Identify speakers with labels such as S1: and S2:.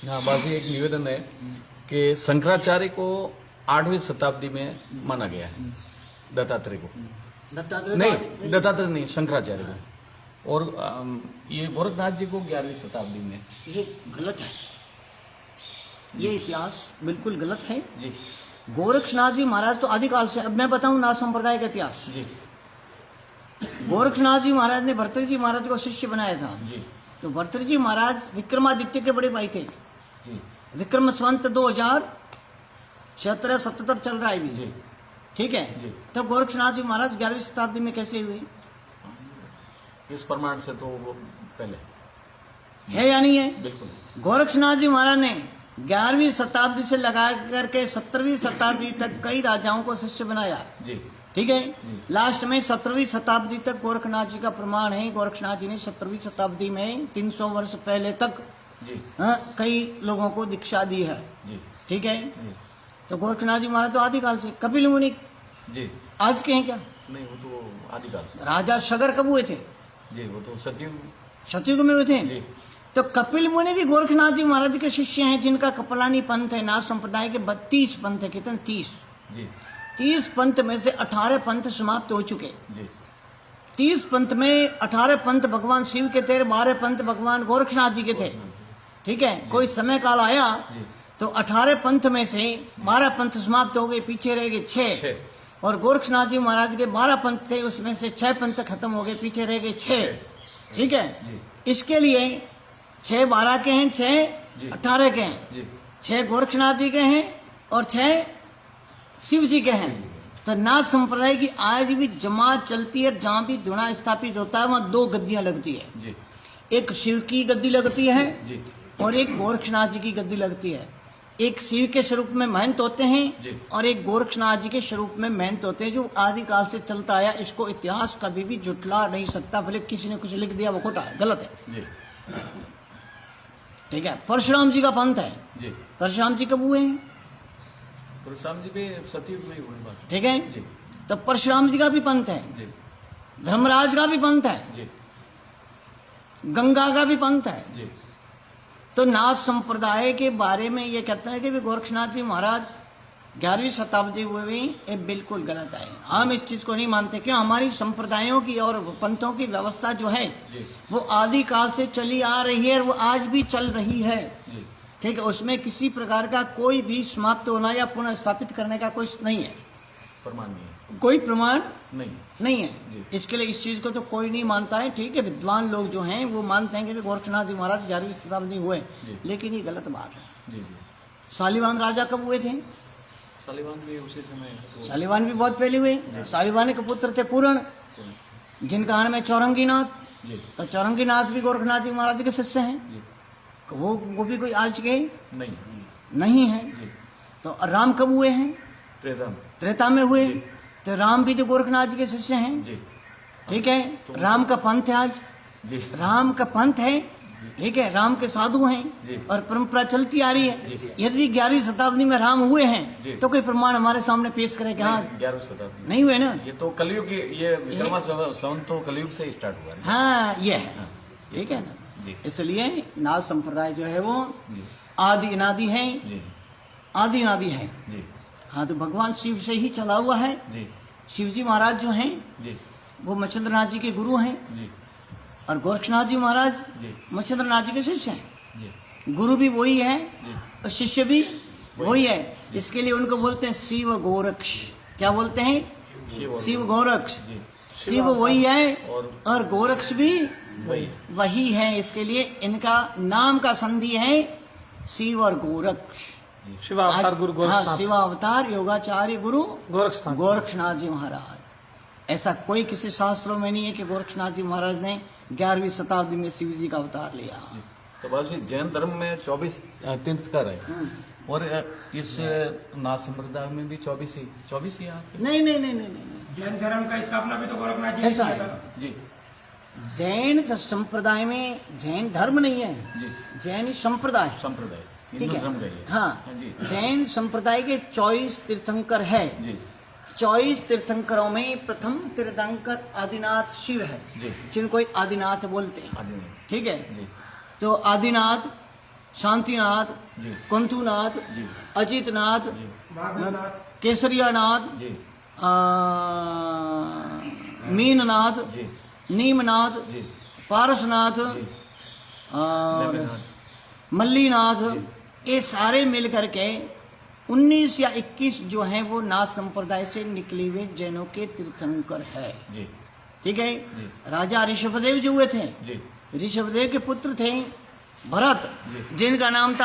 S1: हाँ, बाजी एक निवेदन है कि शंकराचार्य को 8वीं शताब्दी में माना गया है, दत्तात्रेय को नहीं, दत्तात्रेय नहीं, शंकराचार्य को, और ये गोरखनाथ जी को 11वीं शताब्दी में।
S2: ये गलत है, ये इतिहास बिल्कुल गलत है
S1: जी।
S2: गोरक्षनाथ जी महाराज तो आदिकाल से, अब मैं बताऊं नाथ संप्रदाय का इतिहास।
S1: जी।
S2: गोरक्षनाथ जी महाराज ने भर्तृहरि जी महाराज को शिष्य बनाया था।
S1: जी।
S2: तो भर्तृहरि जी महाराज विक्रमादित्य के बड़े भाई थे।
S1: जी।
S2: विक्रम संवत 2076-77 चल रहा है
S1: जी।
S2: भी, ठीक है।
S1: जी।
S2: तो गोरक्षनाथ जी महाराज 11वीं शताब्दी में कैसे हुए?
S1: इस प्रमाण से तो वो पहले
S2: है या नहीं है?
S1: बिल्कुल।
S2: गोरक्षनाथ जी महाराज ने 11वीं शताब्दी से लगा करके 17वीं शताब्दी तक कई राजाओं को शिष्य बनाया।
S1: जी।
S2: ठीक है। लास्ट में 17वीं शताब्दी तक गोरखनाथ जी का प्रमाण है। गोरक्षनाथ जी ने 17वीं शताब्दी में 300 वर्ष पहले तक
S1: जी।
S2: कई लोगों को दीक्षा दी है।
S1: जी।
S2: ठीक है।
S1: जी।
S2: तो गोरखनाथ जी महाराज तो आदिकाल से। कपिल मुनि
S1: जी।
S2: आज के हैं क्या?
S1: नहीं, वो तो आदिकाल से।
S2: राजा सगर कब हुए थे?
S1: जी, वो तो सतयुग।
S2: सतयुग में हुए थे।
S1: जी।
S2: तो कपिल मुनि भी गोरखनाथ जी महाराज के शिष्य हैं, जिनका कपिलानी पंथ है। नाथ संप्रदाय के 32 पंथ है। कितने? 30।
S1: जी।
S2: 30 पंथ में से 18 पंथ समाप्त हो चुके।
S1: जी।
S2: 30 पंथ में 18 पंथ भगवान शिव के थे, 12 पंथ भगवान गोरक्षनाथ जी के थे। ठीक है। कोई समय काल आया तो 18 पंथ में से 12 पंथ समाप्त हो गए, पीछे रह गए 6। और गोरक्षनाथ जी महाराज के 12 पंथ थे, उसमें से 6 पंथ खत्म हो गए, पीछे रह गए 6। ठीक है। इसके लिए 6 12 के हैं, 6 18 के हैं, 6 गोरक्षनाथ जी के हैं और 6 शिव जी के हैं। तो नाथ संप्रदाय की आज भी जमात चलती है। जहाँ भी धुना स्थापित होता है वहाँ 2 गद्दियां लगती है।
S1: जी।
S2: एक शिव की गद्दी लगती है
S1: जी।
S2: और एक गोरक्षनाथ जी की गद्दी लगती है। एक शिव के स्वरूप में महंत होते हैं और एक गोरक्षनाथ जी के स्वरूप में महंत होते हैं, जो आदिकाल से चलता आया। इसको इतिहास कभी भी जुटला नहीं सकता। भले किसी ने कुछ लिख दिया, वो खोटा है, गलत है।
S1: जी।
S2: ठीक है। परशुराम जी का पंथ है।
S1: जी।
S2: परशुराम जी कब हुए हैं?
S1: परशुराम जी भी सतयुग में ही हुए बात।
S2: ठीक है।
S1: जी।
S2: तो परशुराम जी का भी पंथ है,
S1: जी।
S2: धर्मराज का भी पंथ है,
S1: जी।
S2: गंगा का भी पंथ है।
S1: जी।
S2: तो नाथ संप्रदाय के बारे में ये कहता है कि भी गोरक्षनाथ जी महाराज 11वीं शताब्दी हुए भी, ये बिल्कुल गलत है। हम इस चीज को नहीं मानते। क्यों? हमारी संप्रदायों की और पंथों की व्यवस्था जो है वो आदिकाल से चली आ रही है और वो आज भी चल रही है। ठीक है। उसमें किसी प्रकार का कोई भी समाप्त होना या पुनः स्थापित करने का कोई नहीं है,
S1: प्रमाण नहीं है,
S2: कोई प्रमाण
S1: नहीं
S2: है। इसके लिए इस चीज को तो कोई नहीं मानता है। ठीक है। विद्वान लोग जो हैं वो मानते हैं कि गोरक्षनाथ जी महाराज 11वीं शताब्दी हुए, लेकिन ये गलत बात है।
S1: जी। जी।
S2: शालिवाहन राजा कब हुए थे?
S1: शालिवाहन भी उसी समय।
S2: शालिवाहन भी बहुत पहले हुए। शालिवाहन के पुत्र थे पूर्ण, जिनका नाम है चौरंगीनाथ। तो चौरंगीनाथ भी गोरखनाथ जी महाराज के शिष्य हैं। वो भी कोई आज के नहीं है। तो राम कब हुए हैं? त्रेता में हुए। तो राम भी तो गोरखनाथ जी के शिष्य हैं। ठीक है। राम का पंथ है आज, राम का पंथ है। ठीक है। राम के साधु हैं और परंपरा चलती आ रही है। यदि 11वीं शताब्दी में राम हुए हैं तो कोई प्रमाण हमारे सामने पेश करे कि हाँ
S1: 11वीं शताब्दी
S2: नहीं हुए ना?
S1: ये तो कलयुग, ये विक्रमा संवत तो कलयुग से स्टार्ट हुआ है।
S2: हाँ, ये है। ठीक है ना? इसलिए नाथ संप्रदाय जो है वो आदि अनादि है, आदि अनादि है। हाँ, तो भगवान शिव से ही चला हुआ है। शिव जी महाराज जो हैं वो मच्छिंद्रनाथ जी के गुरु हैं और गोरक्षनाथ जी महाराज मच्छिंद्रनाथ जी के शिष्य हैं। गुरु भी वही है और शिष्य भी वही है। इसके लिए उनको बोलते हैं शिव गोरक्ष। क्या बोलते हैं? शिव गोरक्ष। शिव वही है और गोरक्ष भी वही है। इसके लिए इनका नाम का संधि है शिव और गोरक्ष।
S3: शिवावतार गुरु गोरक्षनाथ।
S2: हाँ, शिवावतार योगाचार्य गुरु गोरक्षनाथ जी महाराज। ऐसा कोई किसी शास्त्रों में नहीं है कि गोरक्षनाथ जी महाराज ने 11वीं शताब्दी में शिव जी का अवतार लिया।
S1: तो बस जैन धर्म में 24 तीर्थंकर है और इस नाथ संप्रदाय में भी 24 ही
S2: नहीं।
S4: जैन धर्म का स्थापना भी तो गोरखनाथ जी
S2: ऐसा है
S1: जी।
S2: जैन संप्रदाय में जैन धर्म नहीं है, जैन संप्रदाय। ठीक है। हाँ, जैन संप्रदाय के 24 तीर्थंकर है। 24 तीर्थंकरों में प्रथम तीर्थंकर आदिनाथ शिव है, जिनको आदिनाथ बोलते हैं। ठीक है। तो आदिनाथ शांतिनाथ,
S1: जी।
S2: कुंथुनाथ,
S1: जी।
S2: अजितनाथ,
S4: भागवतनाथ,
S2: केसरियानाथ,
S1: जी
S2: मीननाथ,
S1: जी
S2: नीमनाथ,
S1: जी
S2: पारसनाथ
S1: जी
S2: और
S1: नेमिनाथ।
S2: मल्लीनाथ, ये सारे मिल करके 19 या 21 जो हैं वो नाथ संप्रदाय से निकले हुए जैनों के तीर्थंकर है।
S1: जी
S2: ठीक है।
S1: जी।
S2: राजा ऋषभदेव जो हुए थे,
S1: जी
S2: ऋषभदेव के पुत्र थे भरत,
S1: जी।
S2: जिनका नाम था